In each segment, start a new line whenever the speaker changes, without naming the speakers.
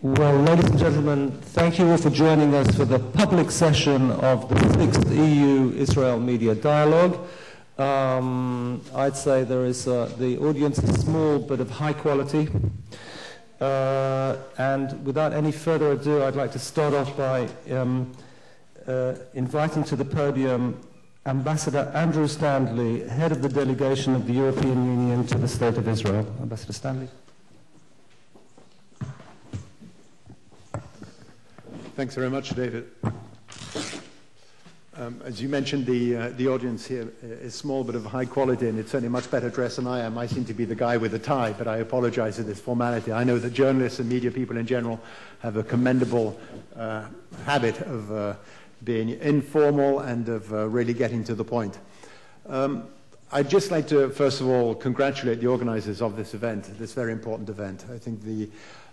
Well, ladies and gentlemen, thank you all for joining us for the public session of the 6th EU-Israel Media Dialogue. I'd say the audience is small but of high quality. And without any further ado, I'd like to start off by inviting to the podium Ambassador Andrew Stanley, head of the delegation of the European Union to the State of Israel. Ambassador Stanley.
Thanks very much, David. As you mentioned, the audience here is small but of high quality, and it's certainly much better dressed than I am. I seem to be the guy with the tie, but I apologize for this formality. I know that journalists and media people in general have a commendable habit of being informal and of really getting to the point. I'd just like to, first of all, congratulate the organizers of this event, this very important event. I think the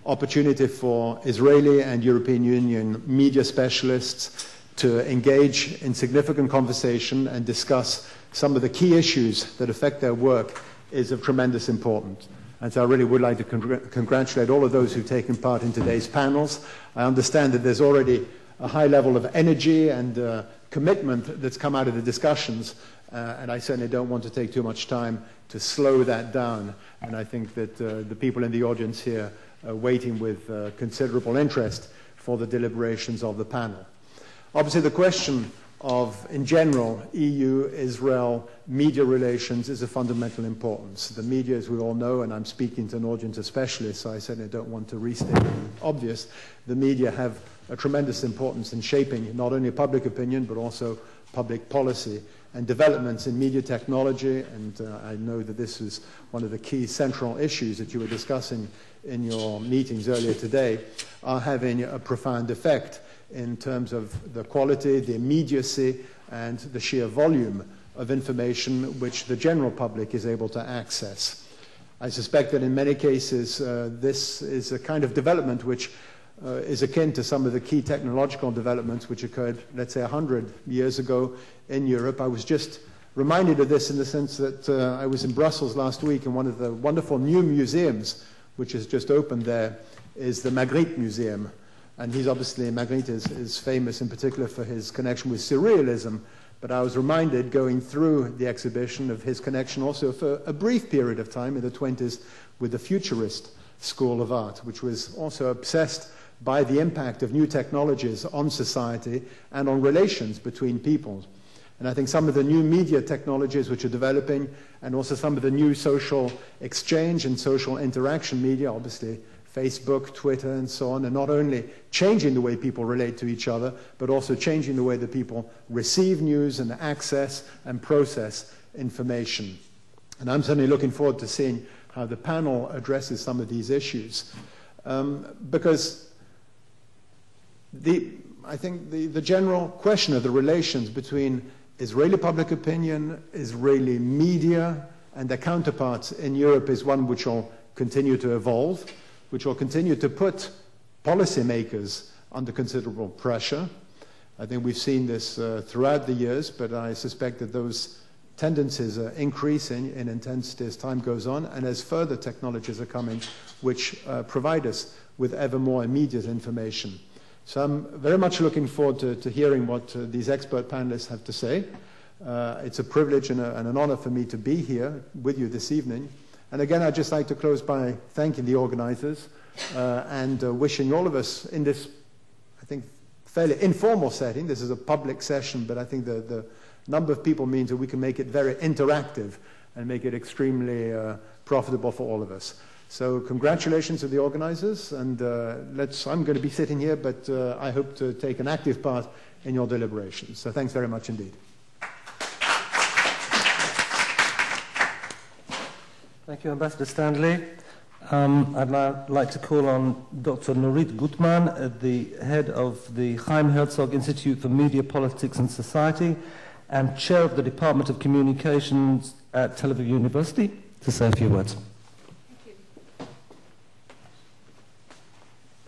opportunity for Israeli and European Union media specialists to engage in significant conversation and discuss some of the key issues that affect their work is of tremendous importance. And so I really would like to congratulate all of those who've taken part in today's panels. I understand that there's already a high level of energy and commitment that's come out of the discussions, and I certainly don't want to take too much time to slow that down. And I think that the people in the audience here are waiting with considerable interest for the deliberations of the panel. Obviously, the question of, in general, EU-Israel media relations is of fundamental importance. The media, as we all know, and I'm speaking to an audience of specialists, so I certainly don't want to restate the obvious, the media have a tremendous importance in shaping not only public opinion, but also public policy. And developments in media technology, and I know that this is one of the key central issues that you were discussing in your meetings earlier today, are having a profound effect in terms of the quality, the immediacy, and the sheer volume of information which the general public is able to access. I suspect that in many cases this is a kind of development which is akin to some of the key technological developments which occurred, let's say, 100 years ago in Europe. I was just reminded of this in the sense that I was in Brussels last week, and one of the wonderful new museums which has just opened there is the Magritte Museum. And he's obviously, Magritte is famous in particular for his connection with surrealism, but I was reminded going through the exhibition of his connection also for a brief period of time in the 20s with the Futurist School of Art, which was also obsessed by the impact of new technologies on society and on relations between peoples. And I think some of the new media technologies which are developing, and also some of the new social exchange and social interaction media, obviously Facebook, Twitter, and so on, are not only changing the way people relate to each other, but also changing the way that people receive news and access and process information. And I'm certainly looking forward to seeing how the panel addresses some of these issues. Because I think the general question of the relations between Israeli public opinion, Israeli media, and their counterparts in Europe is one which will continue to evolve, which will continue to put policymakers under considerable pressure. I think we've seen this throughout the years, but I suspect that those tendencies are increasing in intensity as time goes on, and as further technologies are coming which provide us with ever more immediate information. So I'm very much looking forward to hearing what these expert panelists have to say. It's a privilege and an honor for me to be here with you this evening. And again, I'd just like to close by thanking the organizers and wishing all of us in this, I think, fairly informal setting. This is a public session, but I think the number of people means that we can make it very interactive and make it extremely profitable for all of us. So congratulations to the organizers, and I'm going to be sitting here, but I hope to take an active part in your deliberations. So thanks very much indeed.
Thank you, Ambassador Stanley. I'd now like to call on Dr. Nurit Gutman, the head of the Chaim Herzog Institute for Media, Politics and Society, and chair of the Department of Communications at Tel Aviv University, to say a few words.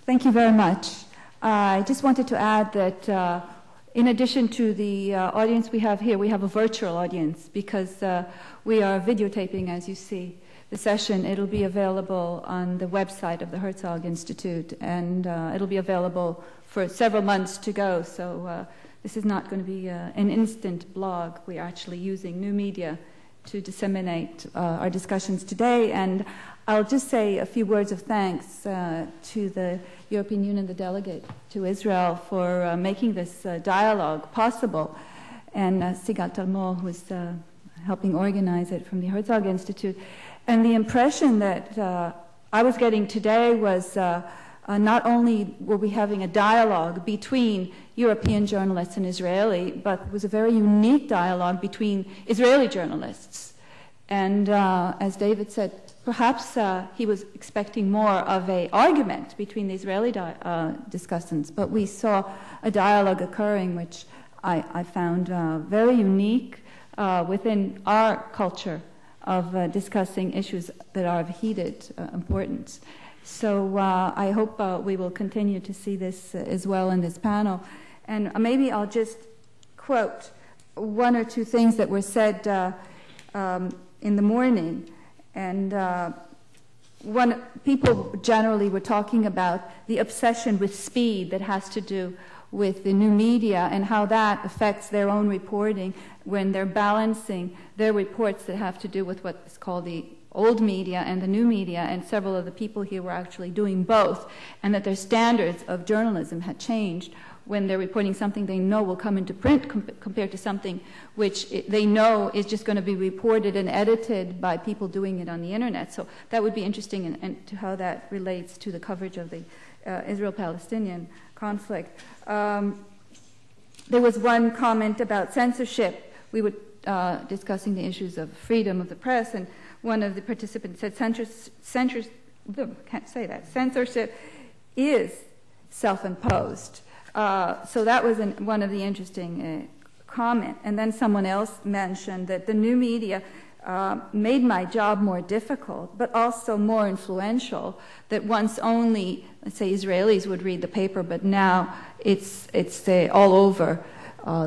Thank you very much. I just wanted to add that in addition to the audience we have here, we have a virtual audience because we are videotaping, as you see. the session, it'll be available on the website of the Herzog Institute, and it'll be available for several months to go. So this is not going to be an instant blog. We're actually using new media to disseminate our discussions today. And I'll just say a few words of thanks to the European Union, the delegate to Israel, for making this dialogue possible, and Sigal Talmor, who's helping organize it from the Herzog Institute. And the impression that I was getting today was not only were we having a dialogue between European journalists and Israeli, but it was a very unique dialogue between Israeli journalists. And as David said, perhaps he was expecting more of an argument between the Israeli discussants, but we saw a dialogue occurring which I found very unique within our culture of discussing issues that are of heated importance. So I hope we will continue to see this as well in this panel. And maybe I'll just quote one or two things that were said in the morning. And people generally were talking about the obsession with speed that has to do with the new media and how that affects their own reporting when they're balancing their reports that have to do with what is called the old media and the new media, and several of the people here were actually doing both, and that their standards of journalism had changed when they're reporting something they know will come into print compared to something which they know is just going to be reported and edited by people doing it on the internet. So that would be interesting and to how that relates to the coverage of the Israel-Palestinian conflict. There was one comment about censorship. We were discussing the issues of freedom of the press, and one of the participants said censorship is self-imposed. So that was one of the interesting comments. And then someone else mentioned that the new media made my job more difficult, but also more influential, that once only, let's say, Israelis would read the paper, but now it's all over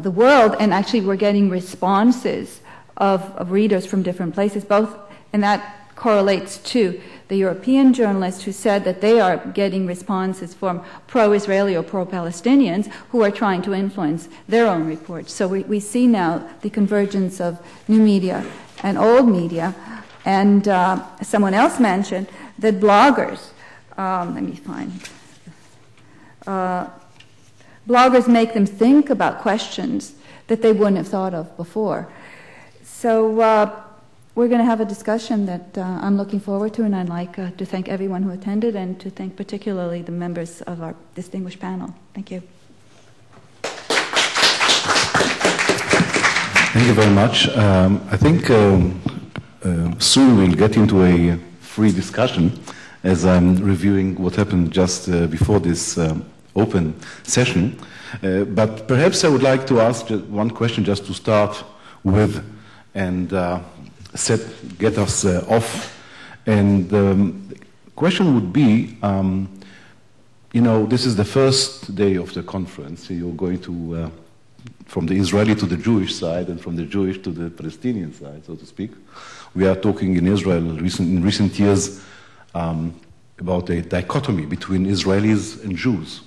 the world, and actually we're getting responses of readers from different places, both, and that correlates to the European journalists who said that they are getting responses from pro-Israeli or pro-Palestinians who are trying to influence their own reports. So we see now the convergence of new media and old media. And someone else mentioned that bloggers, let me find, bloggers make them think about questions that they wouldn't have thought of before. So we're going to have a discussion that I'm looking forward to, and I'd like to thank everyone who attended and to thank particularly the members of our distinguished panel. Thank you.
Thank you very much. I think soon we'll get into a free discussion as I'm reviewing what happened just before this open session. But perhaps I would like to ask one question just to start with and get us off. And the question would be, you know, this is the first day of the conference. You're going to, from the Israeli to the Jewish side and from the Jewish to the Palestinian side, so to speak. We are talking in Israel in recent years about a dichotomy between Israelis and Jews.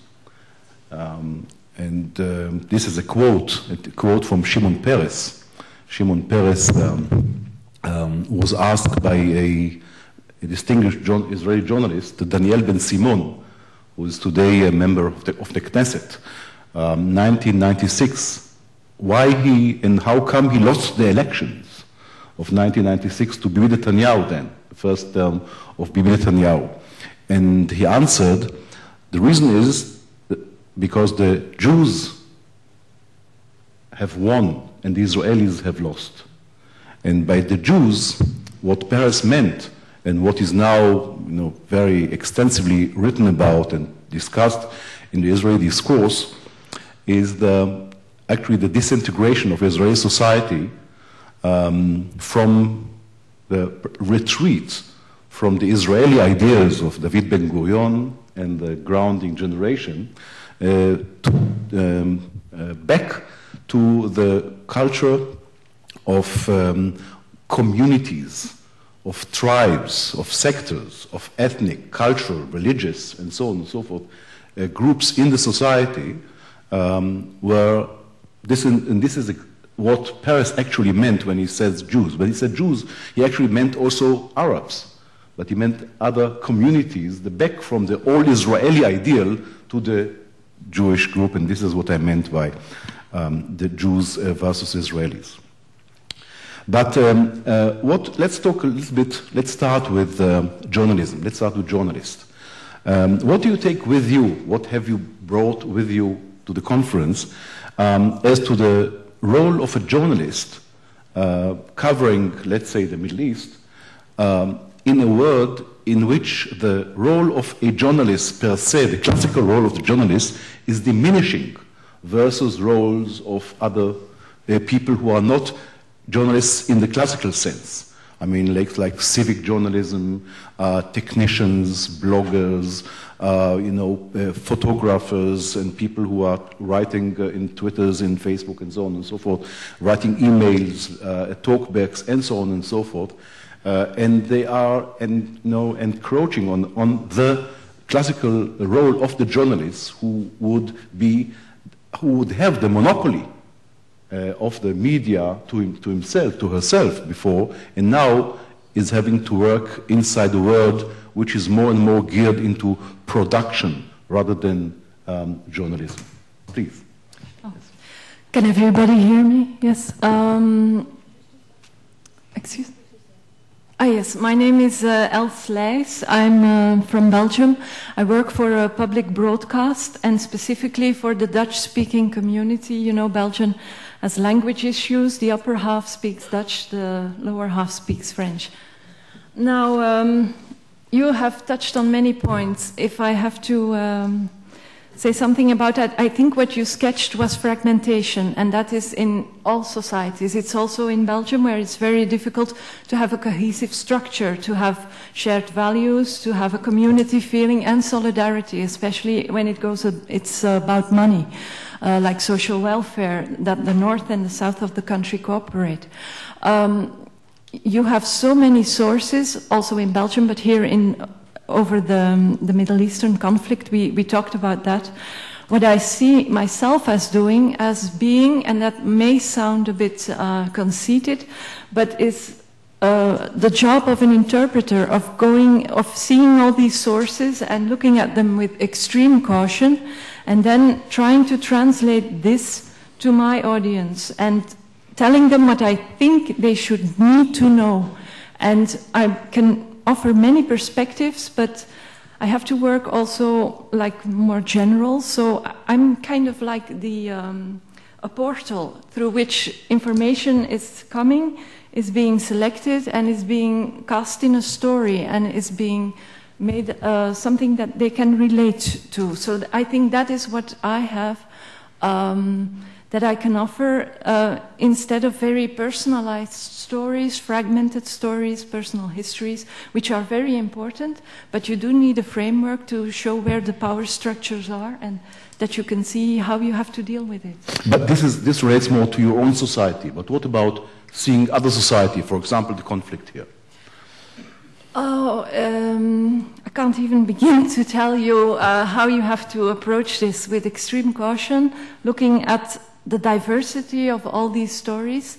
This is a quote from Shimon Peres. Shimon Peres was asked by a distinguished Israeli journalist, Daniel Ben-Simon, who is today a member of the Knesset, 1996, why he and how come he lost the elections of 1996 to Bibi Netanyahu then, the first term of Bibi Netanyahu. And he answered, the reason is because the Jews have won and the Israelis have lost. And by the Jews, what Peres meant, and what is now very extensively written about and discussed in the Israeli discourse, is actually the disintegration of Israeli society from the retreat from the Israeli ideas of David Ben-Gurion and the grounding generation back to the culture of communities, of tribes, of sectors, of ethnic, cultural, religious, and so on and so forth, groups in the society were, this is what Peres actually meant when he says Jews. When he said Jews, he actually meant also Arabs, but he meant other communities, the back from the old Israeli ideal to the Jewish group, and this is what I meant by the Jews versus Israelis. But let's talk a little bit, let's start with journalism. Let's start with journalists. What do you take with you? What have you brought with you to the conference as to the role of a journalist covering, let's say, the Middle East, in a world in which the role of a journalist per se, the classical role of the journalist, is diminishing versus roles of other people who are not journalists in the classical sense. I mean, like civic journalism, technicians, bloggers, photographers, and people who are writing in Twitters, in Facebook, and so on and so forth, writing emails, talkbacks, and so on and so forth. And they are, encroaching on the classical role of the journalists who would have the monopoly of the media to himself, to herself before, and now is having to work inside a world which is more and more geared into production rather than journalism. Please.
Oh. Can everybody hear me? Yes. Excuse me. Yes, my name is Els Leys. I'm from Belgium. I work for a public broadcast and specifically for the Dutch-speaking community. You know, Belgium has language issues. The upper half speaks Dutch, the lower half speaks French. Now, you have touched on many points. If I have to say something about that, I think what you sketched was fragmentation, and that is in all societies. It's also in Belgium, where it's very difficult to have a cohesive structure, to have shared values, to have a community feeling and solidarity, especially when it's about money, like social welfare, that the north and the south of the country cooperate. You have so many sources, also in Belgium, but here over the Middle Eastern conflict, we talked about that. What I see myself as doing, as being, and that may sound a bit conceited, but is the job of an interpreter, of seeing all these sources and looking at them with extreme caution, and then trying to translate this to my audience and telling them what I think they should need to know. And I can offer many perspectives, but I have to work also like more general. So I'm kind of like a portal through which information is coming, is being selected, and is being cast in a story, and is being made something that they can relate to. So I think that is what I have, that I can offer instead of very personalized stories, fragmented stories, personal histories, which are very important, but you do need a framework to show where the power structures are and that you can see how you have to deal with it.
But this relates more to your own society. But what about seeing other society, for example, the conflict here?
Oh, I can't even begin to tell you how you have to approach this with extreme caution, looking at the diversity of all these stories,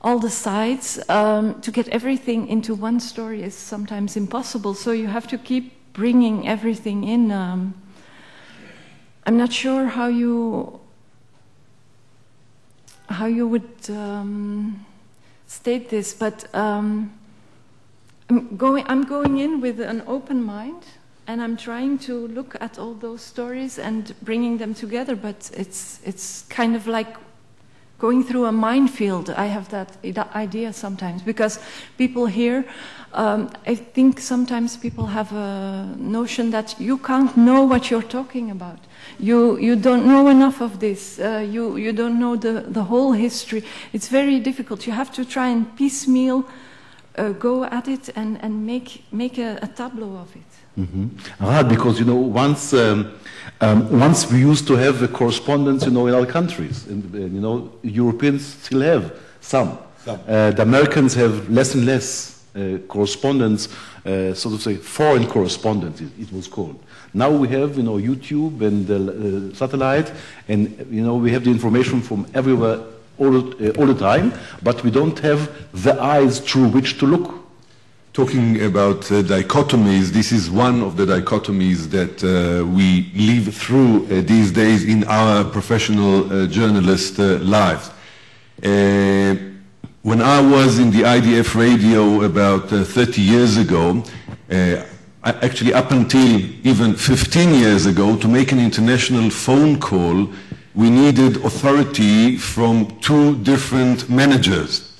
all the sides. To get everything into one story is sometimes impossible, so you have to keep bringing everything in. I'm not sure how you would state this, but I'm going in with an open mind, and I'm trying to look at all those stories and bringing them together, but it's kind of like going through a minefield. I have that idea sometimes, because people here, I think sometimes people have a notion that you can't know what you're talking about. You don't know enough of this. You don't know the whole history. It's very difficult. You have to try and piecemeal go at it and make a tableau of it.
Mm-hmm. Arad, because once we used to have a correspondence, in other countries, and Europeans still have some. The Americans have less and less. correspondence, so to say, foreign correspondence, it was called. Now we have, YouTube and satellite, and, we have the information from everywhere all the time, but we don't have the eyes through which to look.
Talking about dichotomies, this is one of the dichotomies that we live through these days in our professional journalist lives. When I was in the IDF radio about 30 years ago, actually up until even 15 years ago, to make an international phone call, we needed authority from two different managers.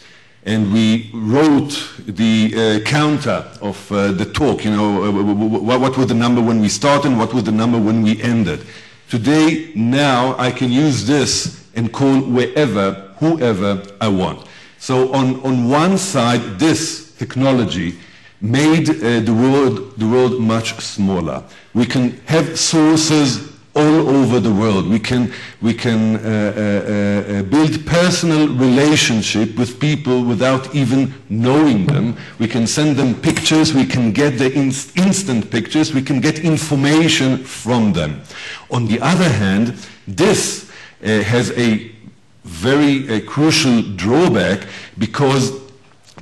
And we wrote the counter of the talk, what was the number when we started and what was the number when we ended. Today, now, I can use this and call wherever, whoever I want. So on one side, this technology made the world much smaller. We can have sources all over the world. We can build personal relationship with people without even knowing them. We can send them pictures. We can get the instant pictures. We can get information from them. On the other hand, this has a very crucial drawback, because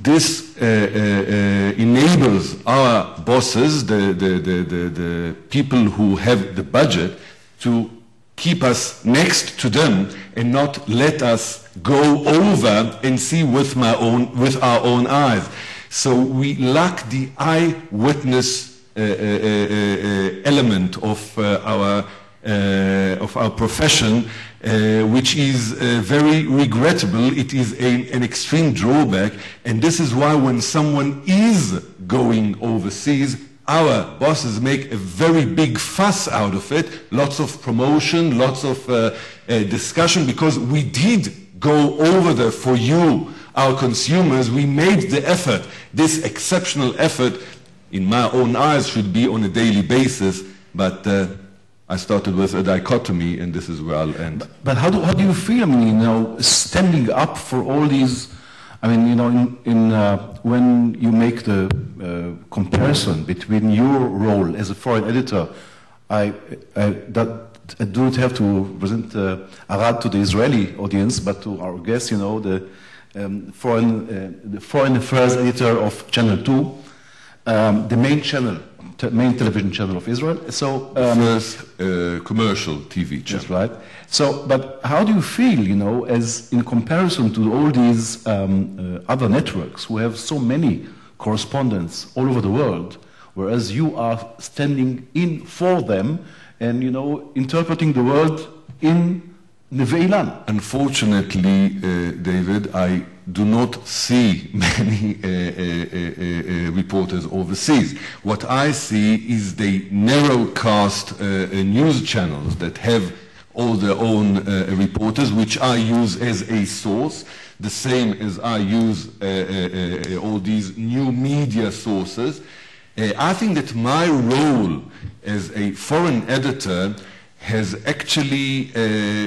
this enables our bosses, the people who have the budget, to keep us next to them and not let us go over and see with our own eyes. So we lack the eyewitness element of our profession, which is very regrettable. It is an extreme drawback, and this is why when someone is going overseas, our bosses make a very big fuss out of it, lots of promotion, lots of discussion, because we did go over there for you, our consumers. We made the effort. This exceptional effort, in my own eyes, should be on a daily basis, but I started with a dichotomy, and this is where I'll end.
But how do you feel, standing up for all these, when you make the comparison between your role as a foreign editor, I do not have to present Arad to the Israeli audience, but to our guests, the foreign affairs editor of Channel 2, the main channel, main television channel of Israel. So
first commercial TV channel.
That's right. So, but how do you feel, as in comparison to all these other networks who have so many correspondents all over the world, whereas you are standing in for them and, interpreting the world in Neve Ilan?
Unfortunately, David, I do not see many reporters overseas. What I see is the narrowcast news channels that have all their own reporters, which I use as a source, the same as I use all these new media sources. I think that my role as a foreign editor has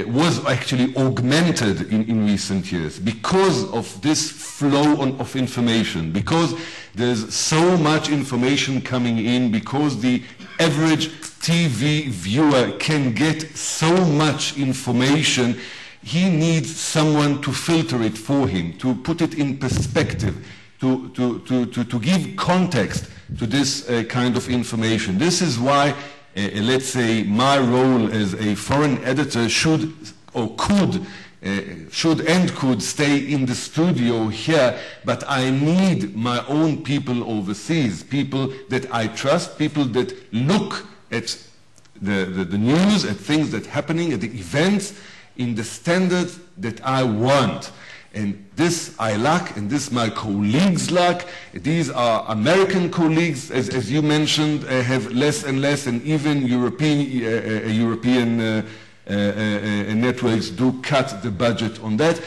was actually augmented in recent years because of this flow of information, because there's so much information coming in, because the average TV viewer can get so much information. He needs someone to filter it for him, to put it in perspective, to give context to this kind of information. This is why let's say my role as a foreign editor should stay in the studio here, but I need my own people overseas, people that I trust, people that look at the news, at things that are happening, at the events in the standards that I want. And this I lack, and this my colleagues lack. These are American colleagues, as you mentioned, have less and less, and even European networks do cut the budget on that.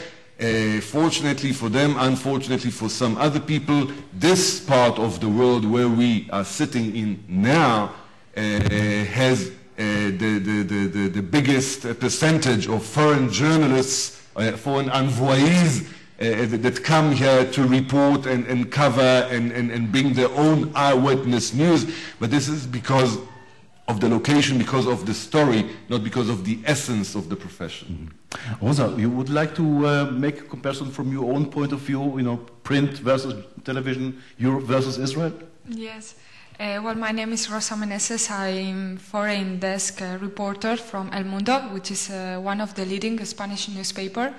Fortunately for them, unfortunately for some other people, this part of the world where we are sitting in now has the biggest percentage of foreign journalists, foreign envoyees that come here to report and cover and bring their own eyewitness news, but this is because of the location, because of the story, not because of the essence of the profession.
Rosa, you would like to make a comparison from your own point of view, print versus television, Europe versus Israel?
Yes. Well, my name is Rosa Meneses. I'm foreign desk reporter from El Mundo, which is one of the leading Spanish newspaper.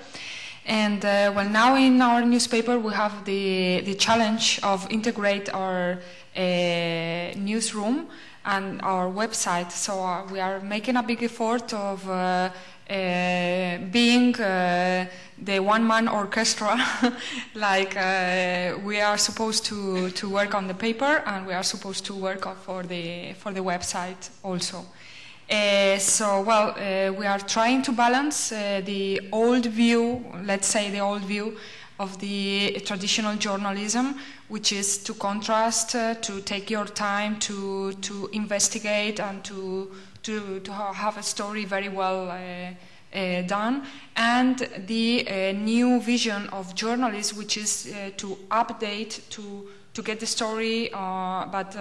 And well, now in our newspaper we have the challenge of integrate our newsroom and our website. So we are making a big effort of being the one-man orchestra. Like we are supposed to work on the paper, and we are supposed to work for the website also. So well, we are trying to balance the old view, let's say the old view of the traditional journalism, which is to contrast, to take your time to investigate and to have a story very well done, and the new vision of journalists, which is to update, to get the story, but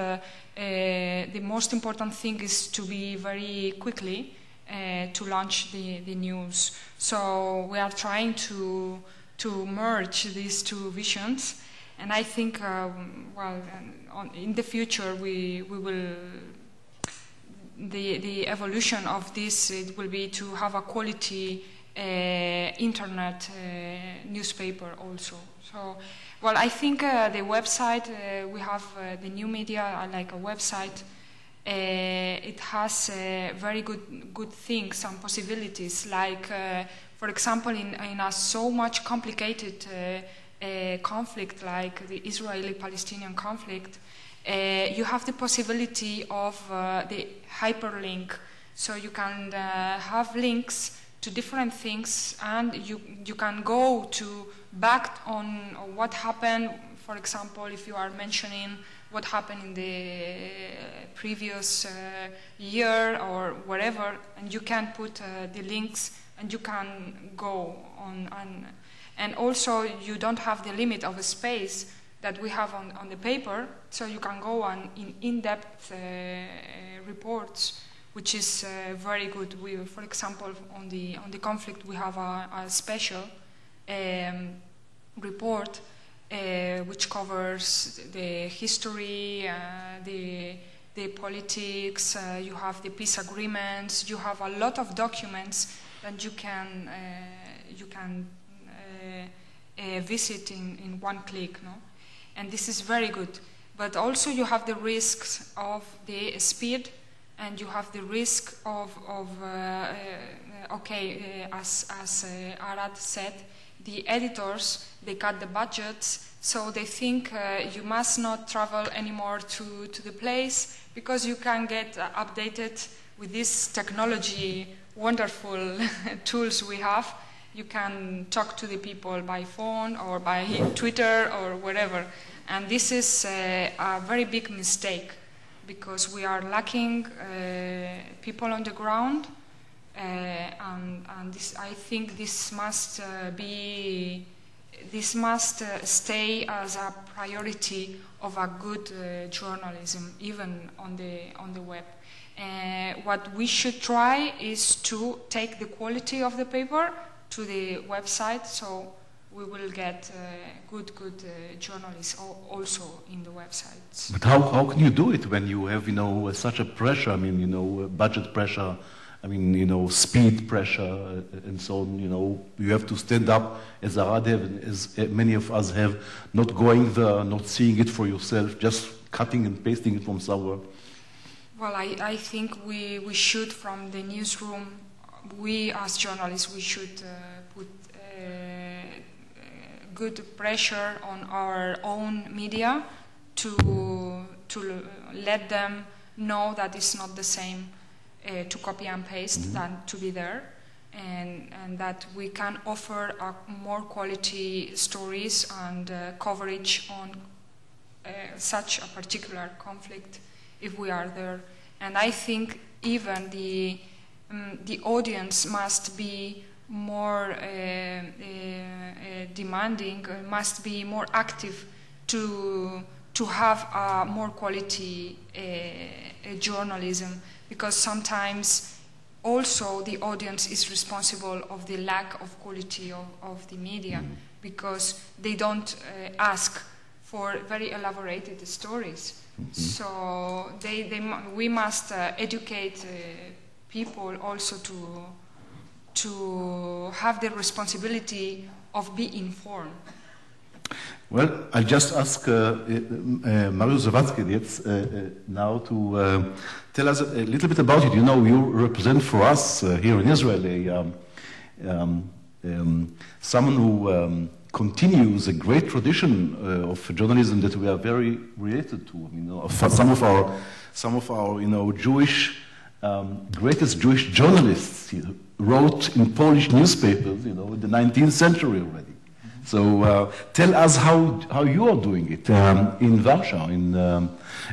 the most important thing is to be very quickly to launch the news. So we are trying to merge these two visions, and I think well, in the future we will. The evolution of this, it will be to have a quality internet newspaper also. So, well, I think the website, we have the new media, like a website, it has very good things and possibilities, like, for example, in a so much complicated conflict like the Israeli-Palestinian conflict, you have the possibility of the hyperlink, so you can have links to different things, and you can go to back on what happened. For example, if you are mentioning what happened in the previous year or whatever, and you can put the links, and you can go on, and also you don't have the limit of a space that we have on the paper, so you can go on in-depth reports, which is very good. We, for example, on the conflict, we have a special report which covers the history, the politics. You have the peace agreements. You have a lot of documents that you can visit in one click, no? And this is very good. But also you have the risks of the speed, and you have the risk of as Arad said, the editors, they cut the budgets, so they think you must not travel anymore to the place, because you can get updated with this technology, wonderful tools we have. You can talk to the people by phone or by Twitter or whatever. And this is a very big mistake, because we are lacking people on the ground, and this, I think this must stay as a priority of a good journalism, even on the web. What we should try is to take the quality of the paper to the website, so we will get good journalists also in the websites.
But how can you do it when you have, such a pressure? I mean, budget pressure, speed pressure, and so on. You have to stand up, as Arad have, and as many of us have, not going there, not seeing it for yourself, just cutting and pasting it from somewhere.
Well, I think we should, from the newsroom, we as journalists, we should put good pressure on our own media to let them know that it's not the same to copy and paste than to be there, and that we can offer more quality stories and coverage on such a particular conflict if we are there. And I think even the audience must be more demanding, must be more active to have a more quality journalism, because sometimes also the audience is responsible of the lack of quality of the media, because they don't ask for very elaborated stories. So we must educate people also to have the responsibility of being informed.
Well, I'll just ask Mariusz Zawadzki now to tell us a little bit about it. You know, you represent for us here in Israel someone who continues a great tradition of journalism that we are very related to. You know, some of our Jewish greatest Jewish journalists wrote in Polish newspapers, in the 19th century already. So tell us how you are doing it in Warsaw.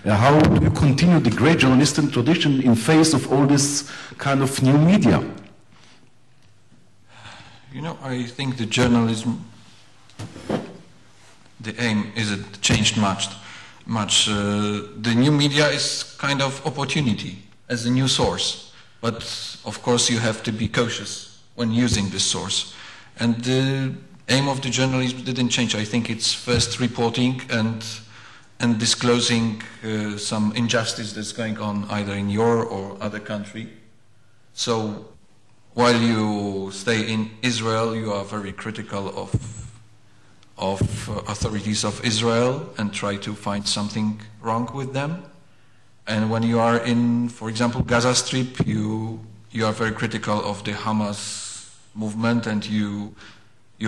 How do you continue the great journalistic tradition in face of all this kind of new media?
You know, I think the journalism, the aim isn't changed much. The new media is kind of opportunity as a new source, but of course you have to be cautious when using this source. And the aim of the journalism didn't change. I think it's first reporting and disclosing some injustice that's going on either in your or other country. So while you stay in Israel, you are very critical of authorities of Israel and try to find something wrong with them. And when you are in, for example, Gaza Strip, you are very critical of the Hamas movement, and you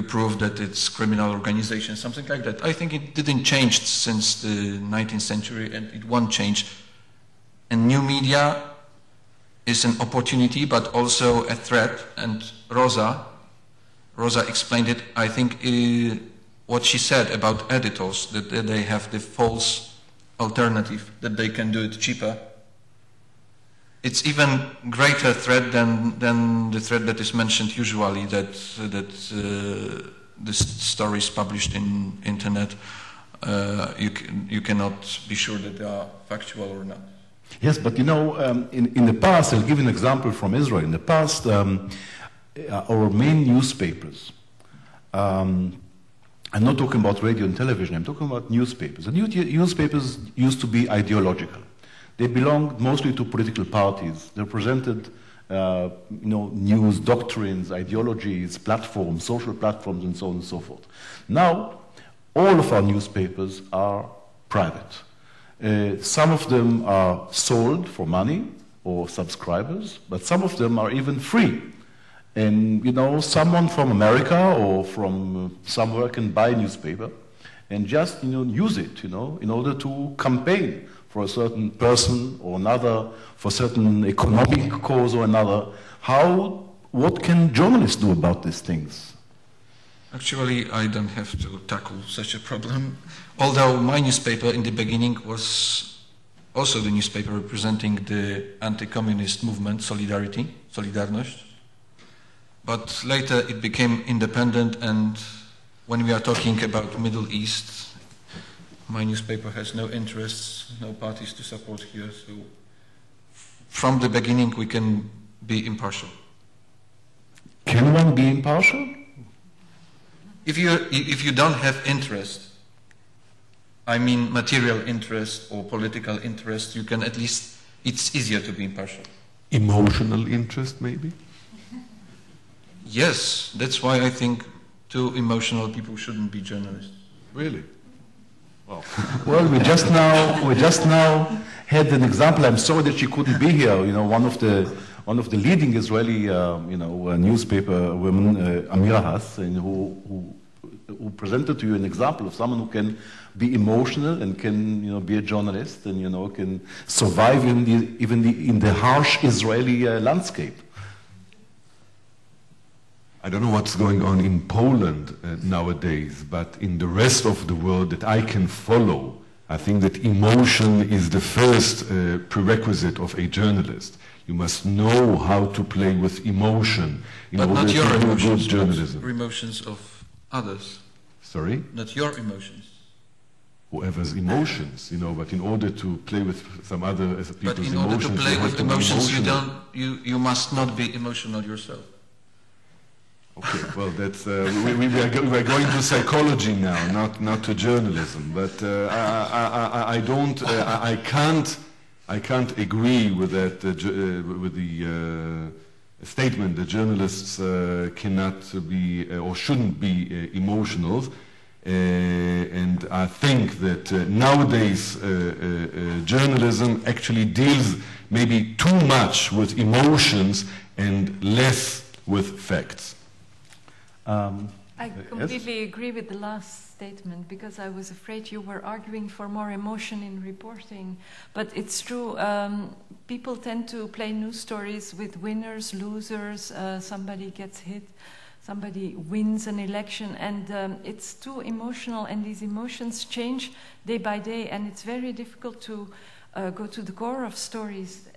prove that it's criminal organization, something like that. I think it didn't change since the 19th century, and it won't change. And new media is an opportunity, but also a threat. And Rosa explained it. I think what she said about editors, that they have the false alternative, that they can do it cheaper. It's even greater threat than the threat that is mentioned usually, that the stories published in internet, you cannot be sure that they are factual or not.
Yes, but in the past, I'll give you an example from Israel. In the past, our main newspapers, I'm not talking about radio and television, I'm talking about newspapers. The newspapers used to be ideological. They belonged mostly to political parties. They represented, news, doctrines, ideologies, platforms, social platforms, and so on and so forth. Now, all of our newspapers are private. Some of them are sold for money or subscribers, but some of them are even free. And, someone from America or from somewhere can buy a newspaper and just, use it, in order to campaign for a certain person or another, for a certain economic cause or another. What can journalists do about these things?
Actually, I don't have to tackle such a problem. Although my newspaper in the beginning was also the newspaper representing the anti-communist movement, Solidarność. But later it became independent, and when we are talking about Middle East, my newspaper has no interests, no parties to support here, so from the beginning we can be impartial.
Can one be impartial?
If you don't have interest, I mean material interest or political interest, you can at least, it's easier to be impartial.
Emotional interest, maybe?
Yes, that's why I think too emotional people shouldn't be journalists.
Really?
Well, we just now had an example. I'm sorry that she couldn't be here. One of the leading Israeli, newspaper women, Amira Hass, who presented to you an example of someone who can be emotional and can, be a journalist and can survive even in the harsh Israeli landscape.
I don't know what's going on in Poland nowadays, but in the rest of the world that I can follow, I think that emotion is the first prerequisite of a journalist. You must know how to play with emotion in
But
order
not your
to do
emotions,
good journalism.
but emotions of others.
Sorry?
Not your emotions.
Whoever's emotions, but in order to play with some other people's emotions...
But in order to play
you have
with
to be
emotions,
emotional.
you must not be emotional yourself.
Okay, well, that's we're going to psychology now, not to journalism. But I can't agree with that with the statement that journalists cannot be or shouldn't be emotional. And I think that nowadays journalism actually deals maybe too much with emotions and less with facts.
I completely agree with the last statement, because I was afraid you were arguing for more emotion in reporting. But it's true, people tend to play news stories with winners, losers, somebody gets hit, somebody wins an election, and it's too emotional, and these emotions change day by day, and it's very difficult to go to the core of stories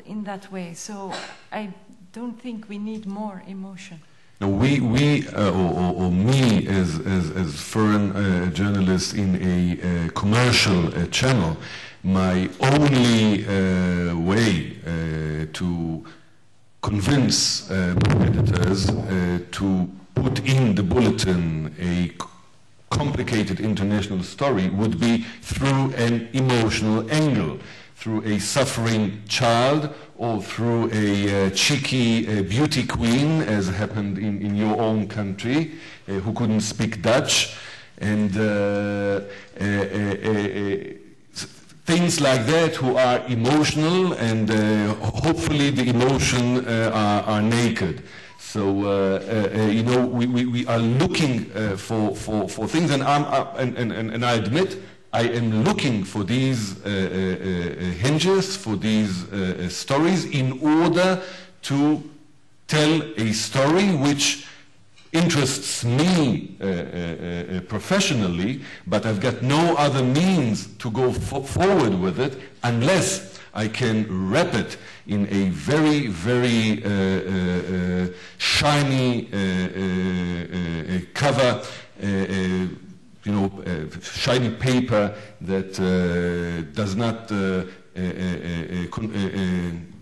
in that way. So I don't think we need more emotion.
Now me as foreign journalist in a commercial channel, my only way to convince editors to put in the bulletin a complicated international story would be through an emotional angle, through a suffering child, or through a cheeky beauty queen, as happened in your own country, who couldn't speak Dutch, and things like that, who are emotional, and hopefully the emotion are naked. So we are looking for things, and I admit, I am looking for these hinges, for these stories, in order to tell a story which interests me professionally, but I've got no other means to go forward with it unless I can wrap it in a very, very shiny cover, shiny paper that does not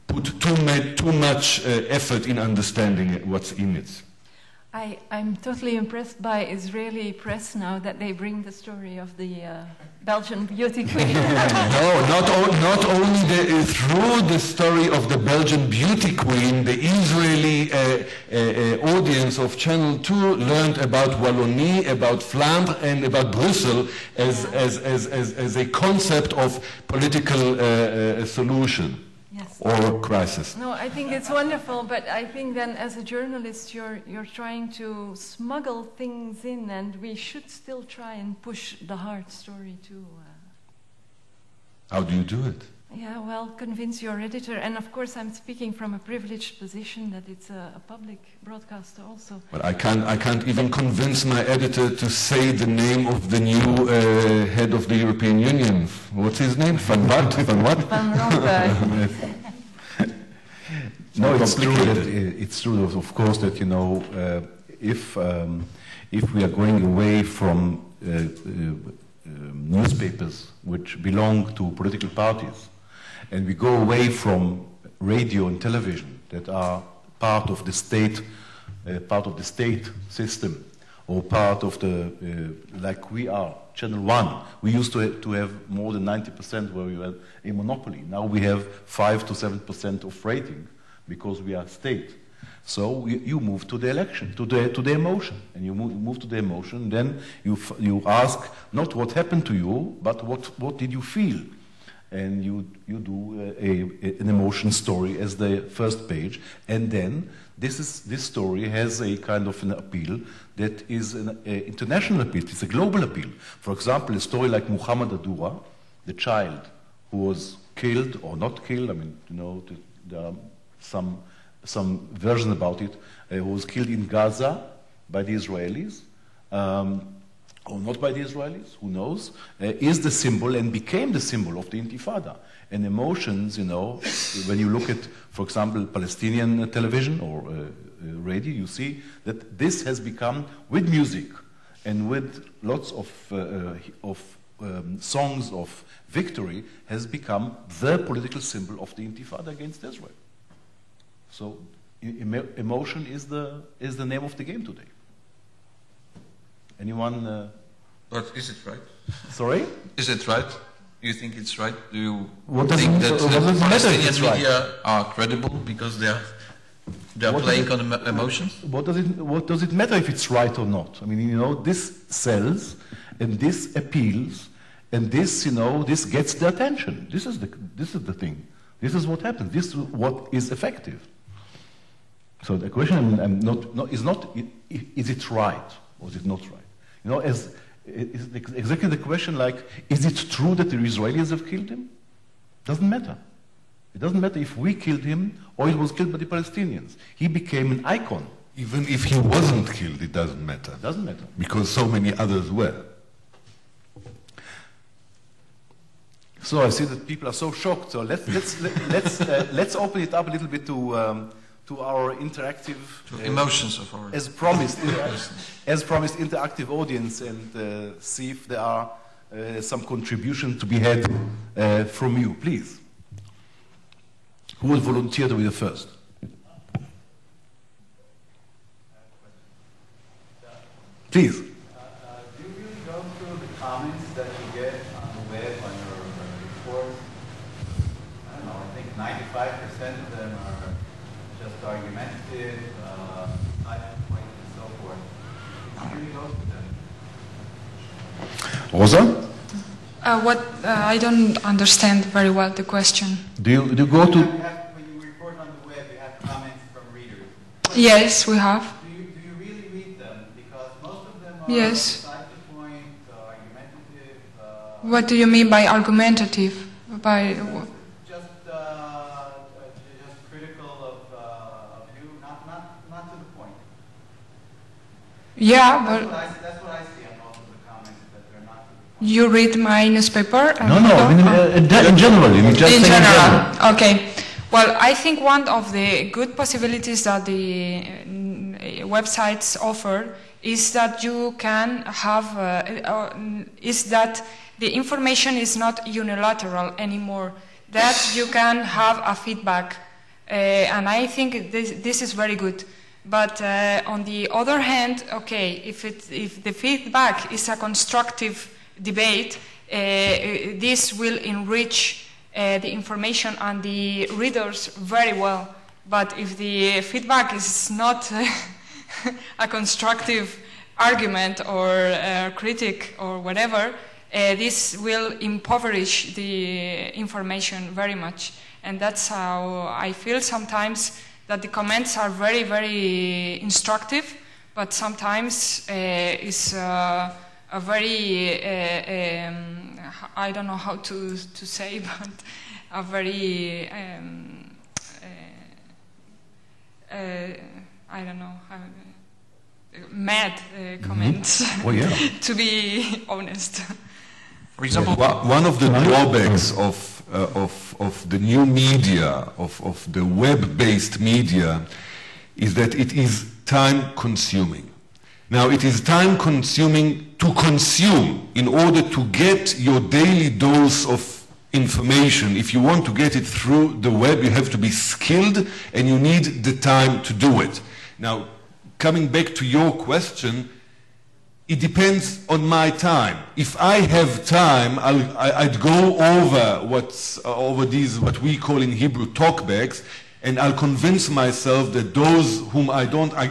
put too much effort in understanding what's in it.
I'm totally impressed by Israeli press now that they bring the story of the Belgian beauty queen.
No, not only through the story of the Belgian beauty queen, the Israeli audience of Channel 2 learned about Wallonie, about Flandre, and about Brussels as a concept of political solution.
Yes.
Or crisis.
No, I think it's wonderful, but I think then as a journalist you're trying to smuggle things in, and we should still try and push the hard story too.
How do you do it?
Yeah, well, convince your editor, and of course I'm speaking from a privileged position that it's a public broadcaster also.
But I can't even convince my editor to say the name of the new head of the European Union. What's his name? Van what? Van what?
Van Rompuy.
No, it's true, of course, that, if we are going away from newspapers which belong to political parties, and we go away from radio and television that are part of the state system, or part of the, like we are, Channel 1. We used to have more than 90% where we were a monopoly. Now we have 5 to 7% of rating because we are state. So you move to the election, to the emotion, and you move to the emotion. Then you ask not what happened to you, but what did you feel, and you do an emotion story as the first page, and then this story has a kind of an appeal that is an international appeal. It's a global appeal. For example, a story like Muhammad Adura, the child who was killed or not killed. I mean, there are some version about it, who was killed in Gaza by the Israelis, or not by the Israelis, who knows, is the symbol and became the symbol of the Intifada. And emotions, you know, when you look at, for example, Palestinian television or radio, you see that this has become, with music and with lots of songs of victory, has become the political symbol of the Intifada against Israel. So emotion is the name of the game today. Anyone?
But is it right?
Sorry?
Is it right? Do you think it's right? Do you
think
that
the
Palestinian
right?
media are credible because they are playing on emotions?
What does it matter if it's right or not? I mean, you know, this sells and this appeals and this, you know, this gets the attention. This is the thing. This is what happens. This is what is effective. So the question is not is it right or is it not right? You know, is exactly the question like, is it true that the Israelis have killed him? Doesn't matter. It doesn't matter if we killed him or he was killed by the Palestinians. He became an icon.
Even if he wasn't killed, it doesn't matter.
It doesn't matter.
Because so many others were.
So I see that people are so shocked. So let's open it up a little bit to our interactive
emotions of our
as promised interactive audience and see if there are some contribution to be had from you, please. Who will volunteer to be the first? Please.
Do you really go through the comments that you get on the web on your reports? I don't know, I think 95% of them are just argumentative, side point, and so forth. Do you really go through them?
Rosa?
I don't understand very well the question.
Do you go to...
When you report on the web, you have comments from readers.
Yes, we have.
Do you really read them? Because most of them are
Yes.
side to point, argumentative.
What do you mean by argumentative? By
Just critical of you, not to the point.
yeah, but
That's what I see on most of the comments, that they're not to the point.
you read my newspaper?
No, I mean, in general.
In general, okay. Well, I think one of the good possibilities that the websites offer is that you can have, is that the information is not unilateral anymore, that you can have a feedback. And I think this is very good. But on the other hand, okay, if the feedback is a constructive debate, this will enrich the information and the readers very well. But if the feedback is not a constructive argument or critic or whatever, this will impoverish the information very much. And that's how I feel sometimes, that the comments are very, very instructive, but sometimes it's a very, I don't know how to say, but a very, I don't know, mad comments,
Oh, yeah.
to be honest.
For example,
One of the drawbacks of the new media, of the web-based media, is that it is time-consuming. Now, it is time-consuming to consume in order to get your daily dose of information. If you want to get it through the web, you have to be skilled and you need the time to do it. Now, coming back to your question, it depends on my time. If I have time, I'd go over these, what we call in Hebrew, talkbacks, and I'll convince myself that those whom I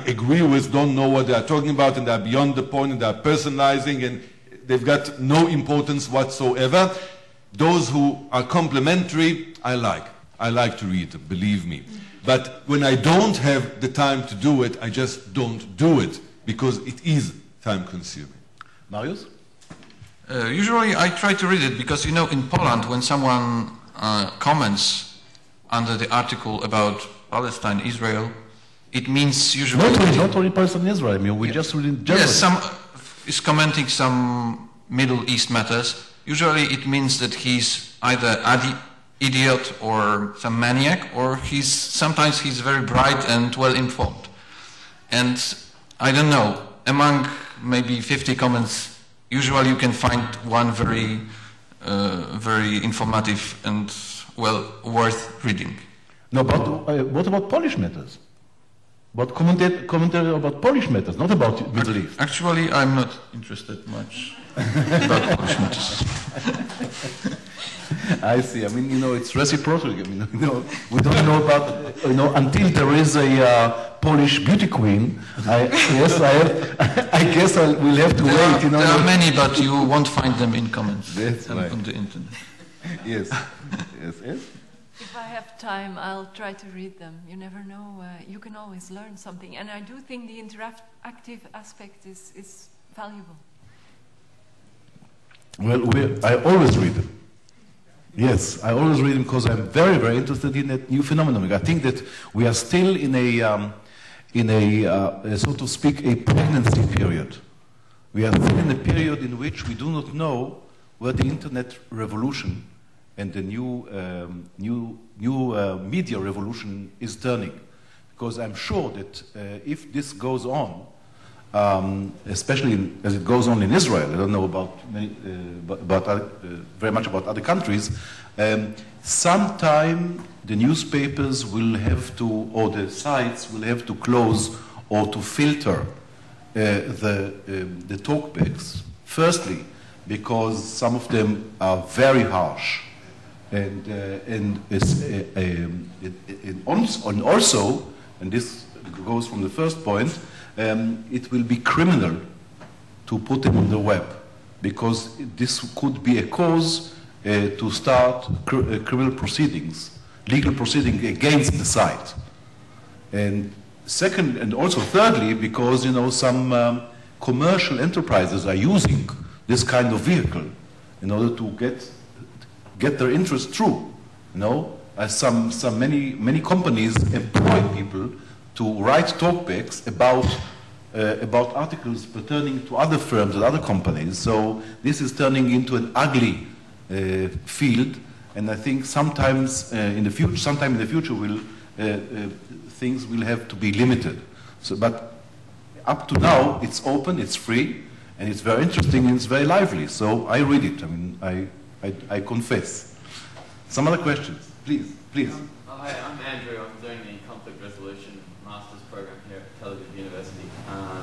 agree with don't know what they are talking about, and they're beyond the point, and they're personalizing, and they've got no importance whatsoever. Those who are complimentary, I like to read them, believe me. But when I don't have the time to do it, I just don't do it, because it is time-consuming.
Mariusz?
usually I try to read it because, you know, in Poland, when someone comments under the article about Palestine, Israel, it means usually...
Not only Palestine, Israel. I mean, we just read in general.
Yes, is commenting some Middle East matters, usually it means that he's either idiot or some maniac, or sometimes he's very bright and well informed. And I don't know, among maybe 50 comments, usually you can find one very informative and well worth reading.
No, but what about Polish matters? What commentary about Polish matters, not about Middle East?
Actually, I'm not interested much about Polish matters.
I see. I mean, it's reciprocal. I mean, we don't know about, until there is a Polish beauty queen. I guess we'll have to wait.
There are many, but you won't find them in comments on the internet.
Yes.
If I have time, I'll try to read them. You never know. You can always learn something. And I do think the interactive aspect is valuable.
Well, I always read them. Yes, I always read them because I'm very, very interested in that new phenomenon. I think that we are still in a so to speak, a pregnancy period. We are still in a period in which we do not know where the internet revolution and the new media revolution is turning. Because I'm sure that if this goes on, especially as it goes on in Israel, I don't know about very much about other countries, sometime the newspapers will have to, or the sites will have to close or to filter the talkbacks. Firstly, because some of them are very harsh. And also, and this goes from the first point, it will be criminal to put them on the web, because this could be a cause to start criminal proceedings, legal proceedings against the site. And second, and also thirdly, because some commercial enterprises are using this kind of vehicle in order to get their interest through. Many companies employ people to write talkbacks about articles pertaining to other firms and other companies. So this is turning into an ugly field, and I think sometime in the future, things will have to be limited. So, but up to now, it's open, it's free, and it's very interesting and it's very lively. So I read it. I mean, I confess. Some other questions, please.
Hi, I'm Andrew. I'm doing the conflict resolution master's program here at Tel Aviv University.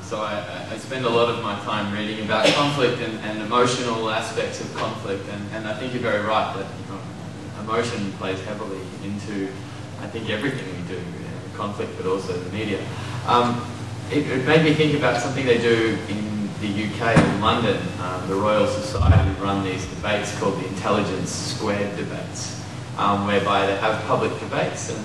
So I spend a lot of my time reading about conflict and emotional aspects of conflict, and I think you're very right that emotion plays heavily into, I think, everything we do in conflict, but also the media. It made me think about something they do in the UK in London. The Royal Society run these debates called the Intelligence Squared debates, whereby they have public debates, and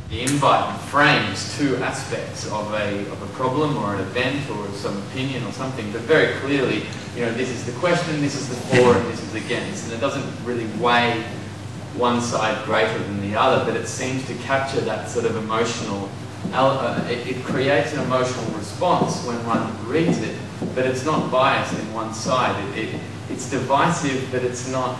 the invite frames two aspects of a problem or an event or some opinion or something, but very clearly, this is the question, this is the for, and this is against, and it doesn't really weigh one side greater than the other, but it seems to capture that sort of emotional, it creates an emotional response when one reads it, but it's not biased in one side. It's divisive, but it's not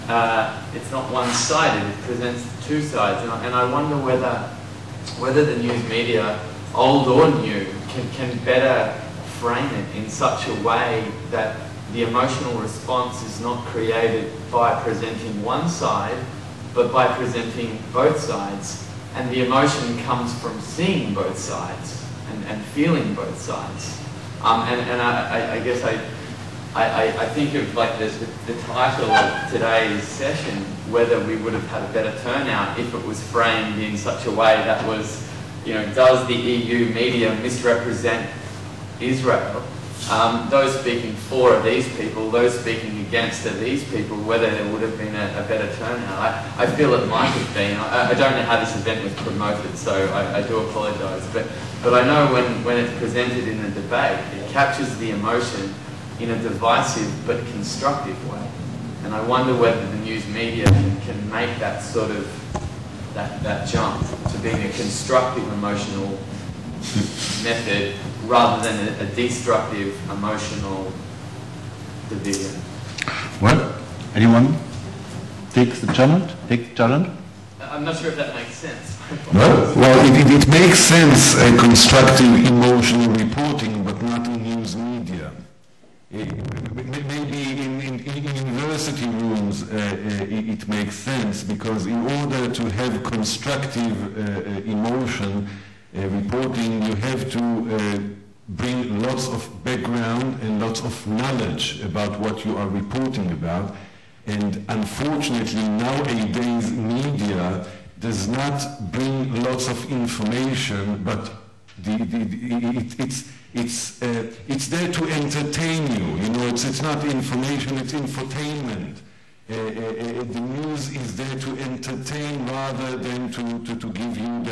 one-sided. It presents two sides, and I wonder whether the news media, old or new, can better frame it in such a way that the emotional response is not created by presenting one side, but by presenting both sides, and the emotion comes from seeing both sides and feeling both sides. And I guess I think of like the title of today's session, whether we would have had a better turnout if it was framed in such a way that was, does the EU media misrepresent Israel? Those speaking for are these people, those speaking against are these people, whether there would have been a better turnout. I feel it might have been. I don't know how this event was promoted, so I do apologise. But I know when it's presented in a debate, it captures the emotion in a divisive but constructive way. And I wonder whether the news media can make that sort of, that jump to being a constructive emotional method rather than a destructive, emotional division.
Well, anyone takes the challenge? Take the challenge?
I'm not sure if that makes sense.
No? Well, it makes sense, constructive emotional reporting, but not in news media. Maybe in university rooms it makes sense, because in order to have constructive emotion reporting, you have to bring lots of background and lots of knowledge about what you are reporting about. And unfortunately, nowadays, media does not bring lots of information, but it's there to entertain you. You know, it's not information; it's infotainment. The news is there to entertain rather than to give you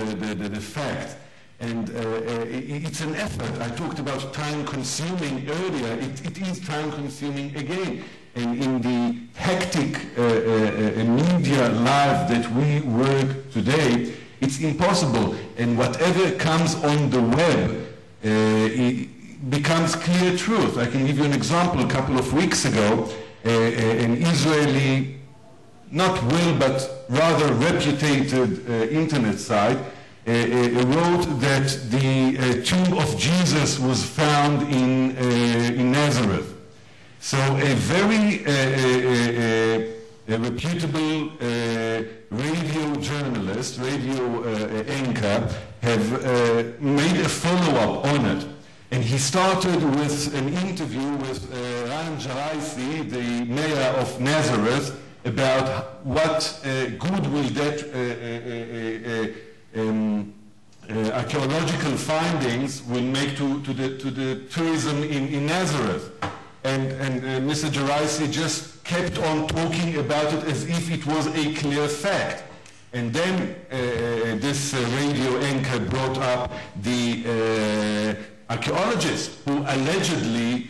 the fact. And it's an effort. I talked about time-consuming earlier. It is time-consuming again. And in the hectic media life that we work today, it's impossible. And whatever comes on the web it becomes clear truth. I can give you an example. A couple of weeks ago, an Israeli, not well, but rather reputed internet site wrote that the tomb of Jesus was found in Nazareth. So a very reputable radio journalist, radio anchor, have made a follow-up on it. And he started with an interview with the mayor of Nazareth, about what good will that archaeological findings will make to the tourism in Nazareth. And Mr. Geraisi just kept on talking about it as if it was a clear fact. And then this radio anchor brought up the archaeologist who allegedly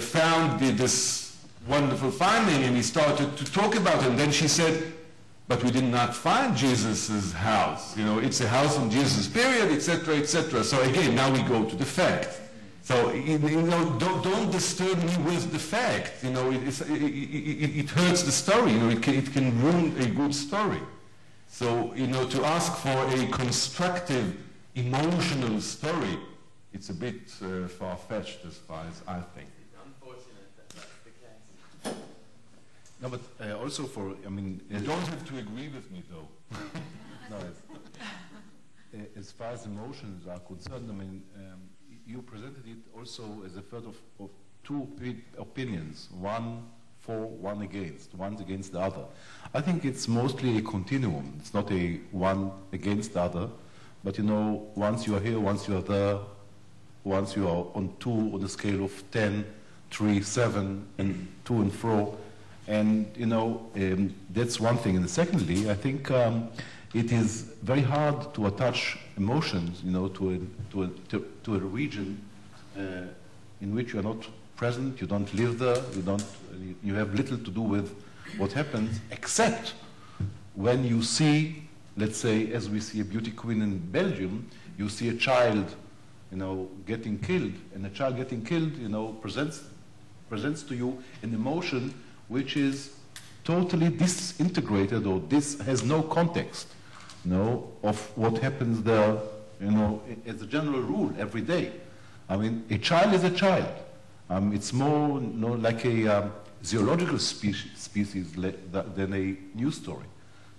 found this wonderful finding, and he started to talk about it. And then she said, but we did not find Jesus' house. You know, it's a house in Jesus' period, etc., etc. So again, now we go to the fact. So, you know, don't disturb me with the fact. You know, it hurts the story. You know, it can ruin a good story. So, you know, to ask for a constructive, emotional story, it's a bit far-fetched as far as I think.
Unfortunate that that's the case.
No, but also for, I mean...
You don't have to agree with me, though.
No, as far as emotions are concerned, I mean, you presented it also as a third of two opinions, one for, one against, one's against the other. I think it's mostly a continuum. It's not a one against the other, but you know, once you are here, once you are there, once you are on 2 on the scale of 10, 3, 7, and 2 and 4, and you know, that's one thing. And secondly, I think it is very hard to attach emotions, you know, to a region in which you are not present, you don't live there, you have little to do with what happens, except when you see, let's say, as we see a beauty queen in Belgium, you see a child, you know, getting killed, and a child getting killed, you know, presents to you an emotion which is totally disintegrated, or this has no context, you know, of what happens there, you know, as a general rule every day. I mean, a child is a child. It's more, you know, like a zoological species than a news story.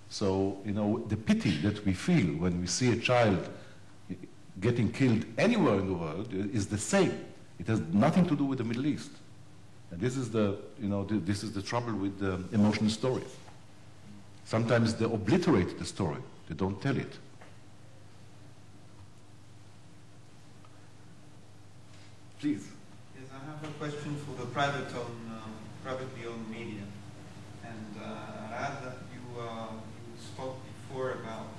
So, you know, the pity that we feel when we see a child getting killed anywhere in the world is the same. It has nothing to do with the Middle East. And this is the, you know, this is the trouble with the emotional stories. Sometimes they obliterate the story. They don't tell it. Please.
Yes, I have a question for the privately owned media. And Arad, you spoke before about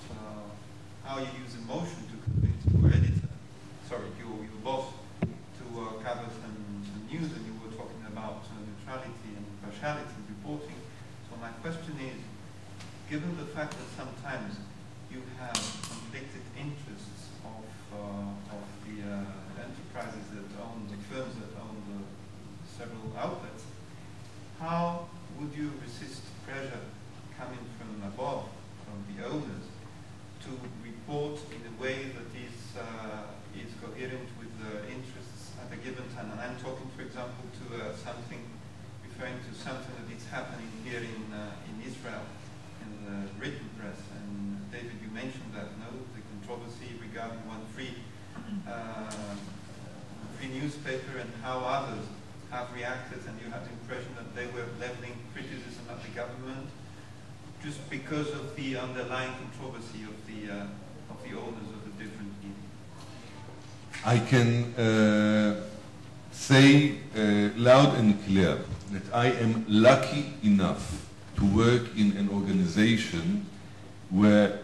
how you use emotion to convince your editor, sorry, your boss, to cover some news, and you were talking about neutrality and impartiality in reporting. So my question is, given the fact that sometimes you have conflicted interests of the enterprises that own, the firms that own the several outlets, how would you resist pressure coming from above, from the owners, to report in a way that is coherent with the interests at a given time? And I'm talking, for example, to referring to something that is happening here in Israel, in the written press. And David, you mentioned that, no? The controversy regarding one free newspaper and how others have reacted, and you had the impression that they were leveling criticism at the government just because of the underlying controversy of the owners of the different media.
I can say loud and clear that I am lucky enough to work in an organization where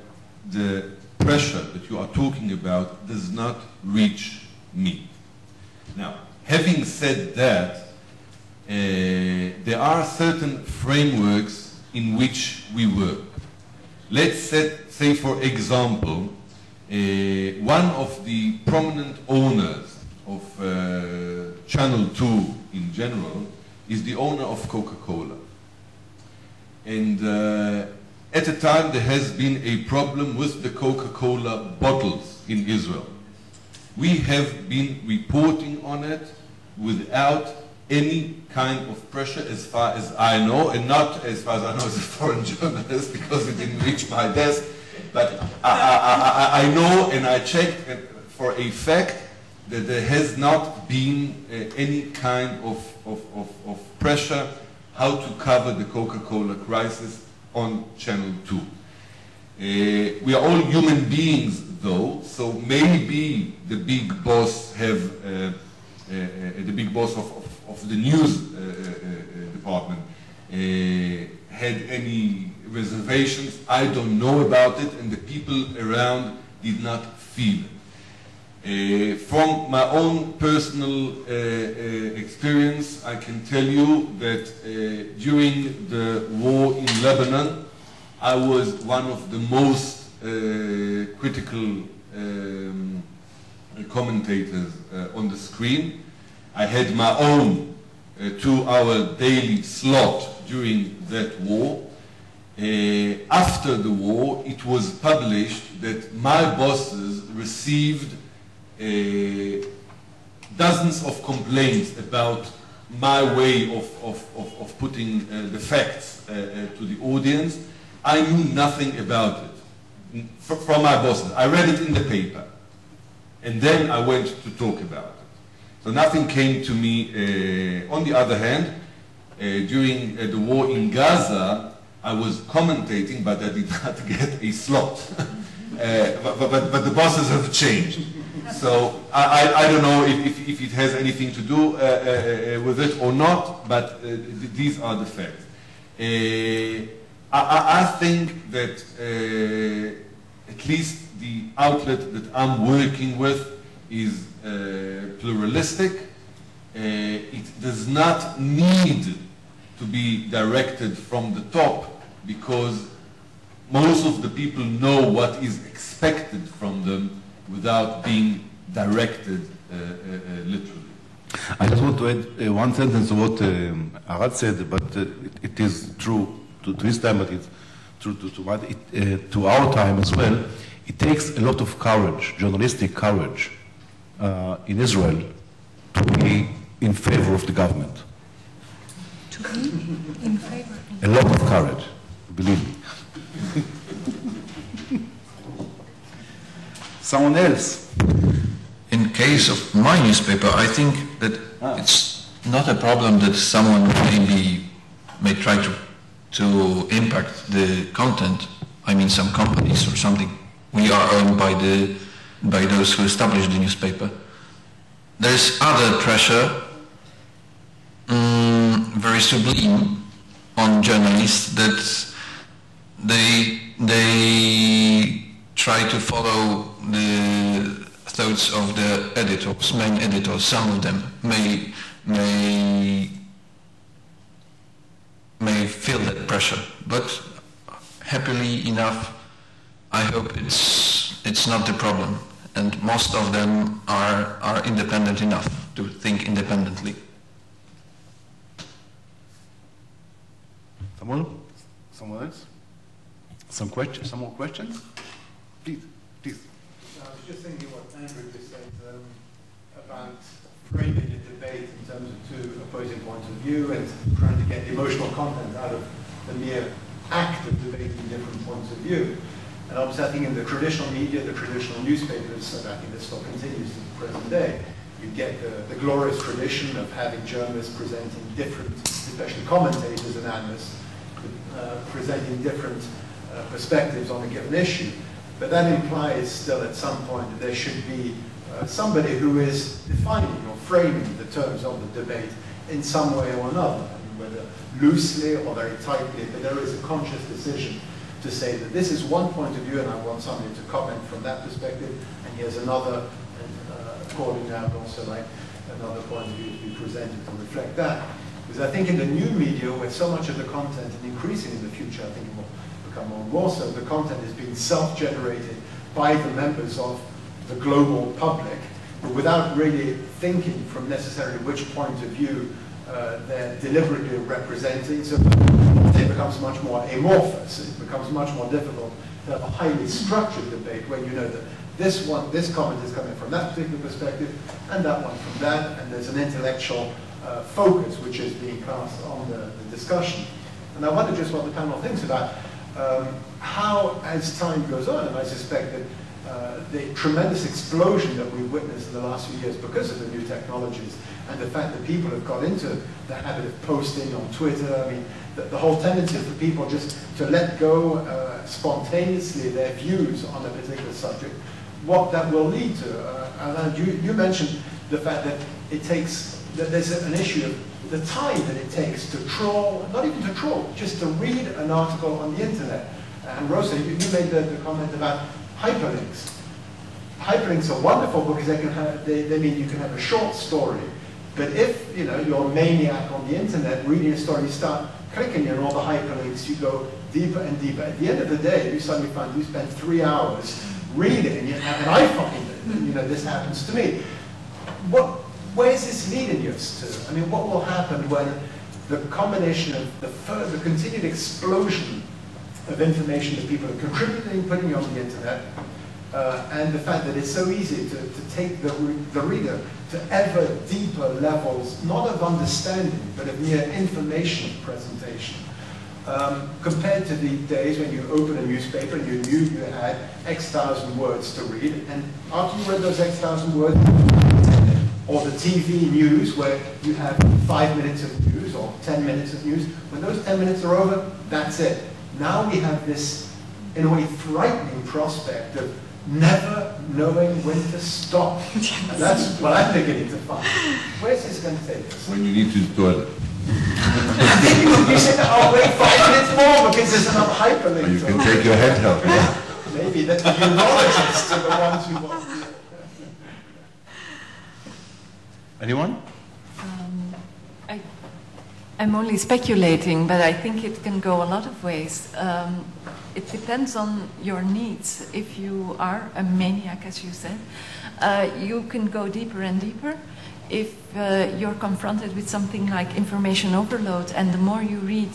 the pressure that you are talking about does not reach me. Now, having said that, there are certain frameworks in which we work. Let's say, for example, one of the prominent owners of Channel 2 in general is the owner of Coca-Cola. And at a time there has been a problem with the Coca-Cola bottles in Israel. We have been reporting on it without any kind of pressure, as far as I know, and not as far as I know as a foreign journalist, because it didn't reach my desk. But I know, and I checked for a fact, that there has not been any kind of pressure how to cover the Coca-Cola crisis on Channel 2. We are all human beings, though, so maybe the big boss the big boss of the news department had any reservations. I don't know about it, and the people around did not feel it. From my own personal experience, I can tell you that during the war in Lebanon, I was one of the most critical commentators on the screen. I had my own 2-hour daily slot during that war. After the war, it was published that my bosses received dozens of complaints about my way of putting the facts to the audience. I knew nothing about it from my bosses. I read it in the paper, and then I went to talk about it. So nothing came to me. On the other hand, during the war in Gaza, I was commentating, but I did not get a slot. But the bosses have changed. So I don't know if it has anything to do with it or not, but these are the facts. I think that at least the outlet that I'm working with is pluralistic. It does not need to be directed from the top, because most of the people know what is expected from them without being directed literally.
I just want to add one sentence to what Arad said, but it is true to his time, but it's true to our time as well. It takes a lot of courage, journalistic courage, in Israel to be in favor of the government.
To be in favor?
A lot of courage, believe me. Someone else?
In case of my newspaper, I think that it's not a problem that someone may try to impact the content. I mean, some companies or something. We are owned by those who established the newspaper. There's other pressure, very sublime, on journalists, that they try to follow the thoughts of the editors, main editors. Some of them may feel that pressure, but happily enough, I hope it's not the problem, and most of them are independent enough to think independently.
Someone else? Some more questions? Please.
I was just thinking what Andrew just said about framing the debate in terms of two opposing points of view and trying to get the emotional content out of the mere act of debating different points of view. And obviously I think in the traditional media, the traditional newspapers, and I think this still continues to the present day, you get the glorious tradition of having journalists presenting different, especially commentators and analysts, presenting different perspectives on a given issue. But that implies still at some point that there should be somebody who is defining or framing the terms of the debate in some way or another, I mean, whether loosely or very tightly, but there is a conscious decision to say that this is one point of view and I want somebody to comment from that perspective, and here's another, according now, also like another point of view to be presented to reflect that. Because I think in the new media, where so much of the content, and increasing in the future, I think it will become more and more so, the content is being self-generated by the members of the global public, but without really thinking from necessarily which point of view they're deliberately representing. So it becomes much more amorphous. It becomes much more difficult to have a highly structured debate where you know that this comment is coming from that particular perspective, and that one from that, and there's an intellectual focus which is being cast on the discussion. And I wonder just what the panel thinks about how, as time goes on, and I suspect that the tremendous explosion that we've witnessed in the last few years because of the new technologies and the fact that people have got into the habit of posting on Twitter, I mean, the whole tendency for people just to let go spontaneously their views on a particular subject, what that will lead to. Arad, you mentioned the fact that it takes, that there's an issue of the time that it takes to troll, not even to troll, just to read an article on the internet. And Rosa, you made the comment about hyperlinks. Hyperlinks are wonderful because they mean you can have a short story. But if you're a maniac on the internet reading a story, you start clicking in all the hyperlinks, you go deeper and deeper. At the end of the day, you suddenly find you spend 3 hours reading, and I find it, this happens to me. Where is this leading us to? I mean, what will happen when the combination of the continued explosion of information that people are contributing, putting on the internet, and the fact that it's so easy to take the reader to ever deeper levels, not of understanding, but of mere information presentation, compared to the days when you open a newspaper and you knew you had X thousand words to read, and after you read those X thousand words, or the TV news where you have 5 minutes of news or 10 minutes of news, when those 10 minutes are over, that's it. Now we have this, in a way, frightening prospect of never knowing when to stop. And that's what I'm beginning to find. Where's this going to take us?
When you need to use the toilet.
You said, I'll wait 5 minutes more because there's another hyperlink.
You can take your head help.
Yeah. Maybe that the neurologists are the ones who want to.
Anyone?
I'm only speculating, but I think it can go a lot of ways. It depends on your needs. If you are a maniac, as you said, you can go deeper and deeper. If you're confronted with something like information overload, and the more you read,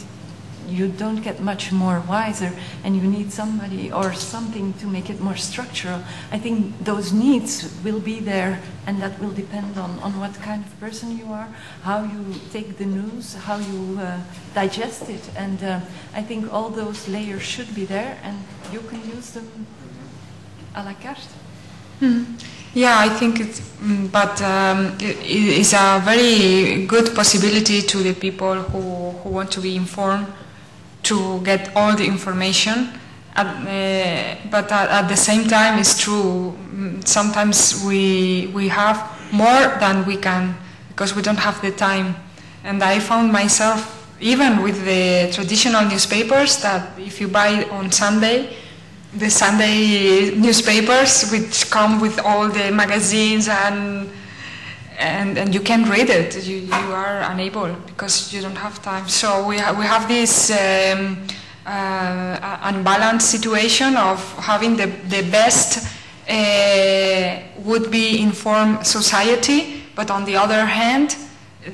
you don't get much more wiser, and you need somebody or something to make it more structural. I think those needs will be there, and that will depend on what kind of person you are, how you take the news, how you digest it, and I think all those layers should be there, and you can use them à la carte.
Yeah, I think it's, but it is a very good possibility to the people who want to be informed to get all the information. But at the same time, it's true, sometimes we have more than we can because we don't have the time. And I found myself, even with the traditional newspapers, that if you buy on Sunday, the Sunday newspapers, which come with all the magazines and you can't read it, you are unable because you don't have time. So we have this unbalanced situation of having the best would-be informed society, but on the other hand,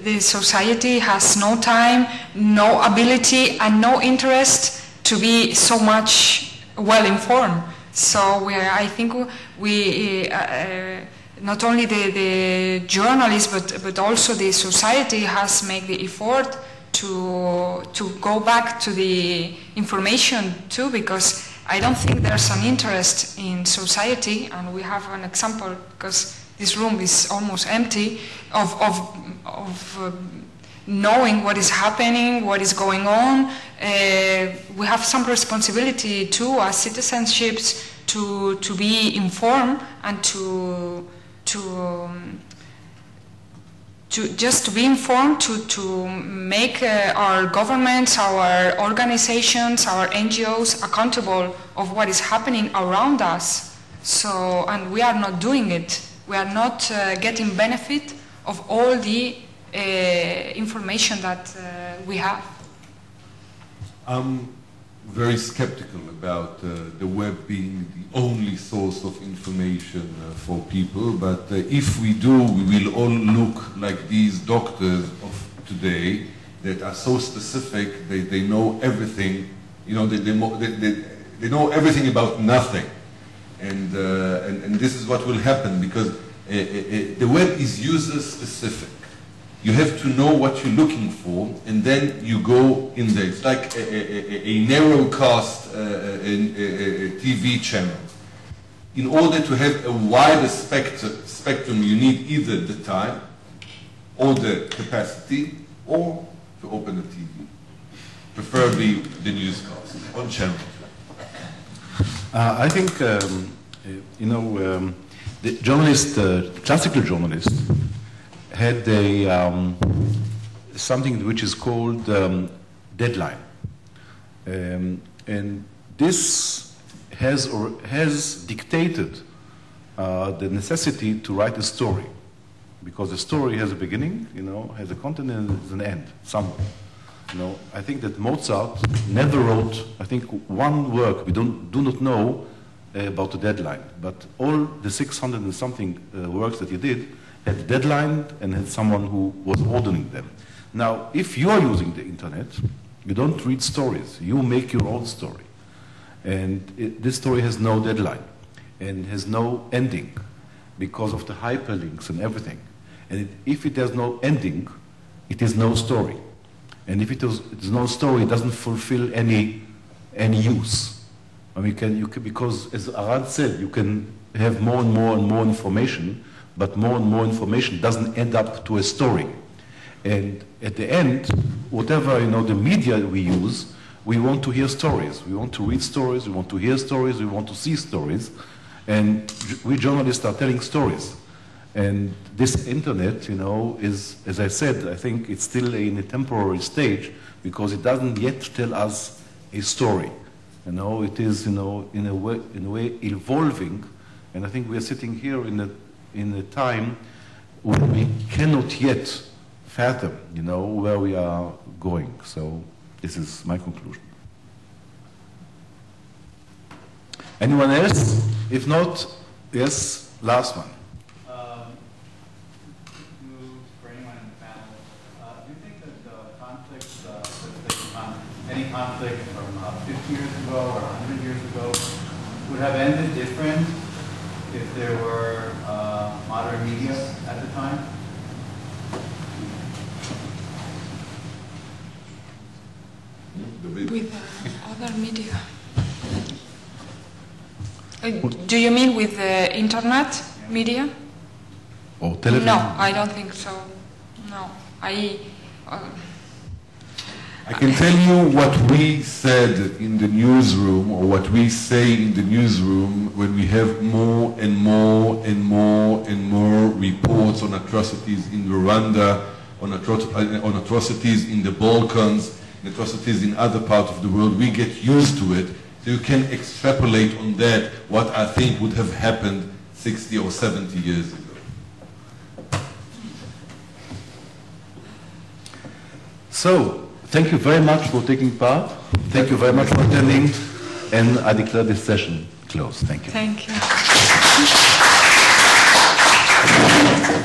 the society has no time, no ability, and no interest to be so much well informed. So I think we not only the journalists, but also the society has made the effort to go back to the information too, because I don't think there's an interest in society, and we have an example because this room is almost empty of knowing what is happening, what is going on. We have some responsibility too as citizenships to be informed and to just to be informed, to make our governments, our organizations, our NGOs accountable of what is happening around us. So, and we are not doing it. We are not getting benefit of all the information that we have.
I'm very skeptical about the web being the only source of information for people, but if we do, we will all look like these doctors of today that are so specific, they know everything, you know, they know everything about nothing. And this is what will happen, because the web is user specific. You have to know what you're looking for, and then you go in there. It's like a narrowcast TV channel. In order to have a wider spectrum, you need either the time, or the capacity, or to open the TV. Preferably the newscast on channel 2.
I think, you know, the journalist, classical journalist, had something which is called deadline. And this has dictated the necessity to write a story, because the story has a beginning, you know, has a content and has an end somewhere. You know, I think that Mozart never wrote, I think, one work we do not know about the deadline, but all the 600 and something works that he did had a deadline and had someone who was ordering them. Now, if you are using the internet, you don't read stories, you make your own story. And this story has no deadline and has no ending because of the hyperlinks and everything. And if it has no ending, it is no story. And if it is no story, it doesn't fulfill any use. I mean, you can, because as Arad said, you can have more and more information, but more and more information doesn't end up to a story. And at the end, whatever, you know, the media we use, we want to hear stories. We want to read stories, we want to hear stories, we want to see stories. And we journalists are telling stories. And this internet, you know, is, as I said, I think it's still in a temporary stage because it doesn't yet tell us a story. You know, it is, you know, in a way evolving. And I think we are sitting here in a time when we cannot yet fathom, you know, where we are going. So this is my conclusion. Anyone else? If not, yes, last one.
For anyone in the panel, do you think that the conflict, any conflict from 50 years ago or 100 years ago would have ended different if there were modern media at the time?
With other media. Do you mean with the internet media?
Or television?
No, I don't think so. No, I
can tell you what we said in the newsroom, or what we say in the newsroom when we have more and more and more and more reports on atrocities in Rwanda, on atrocities in the Balkans, atrocities in other parts of the world. We get used to it, so you can extrapolate on that what I think would have happened 60 or 70 years ago.
So, Thank you very much for taking part. Thank you very much for attending. And I declare this session closed. Thank you.
Thank you.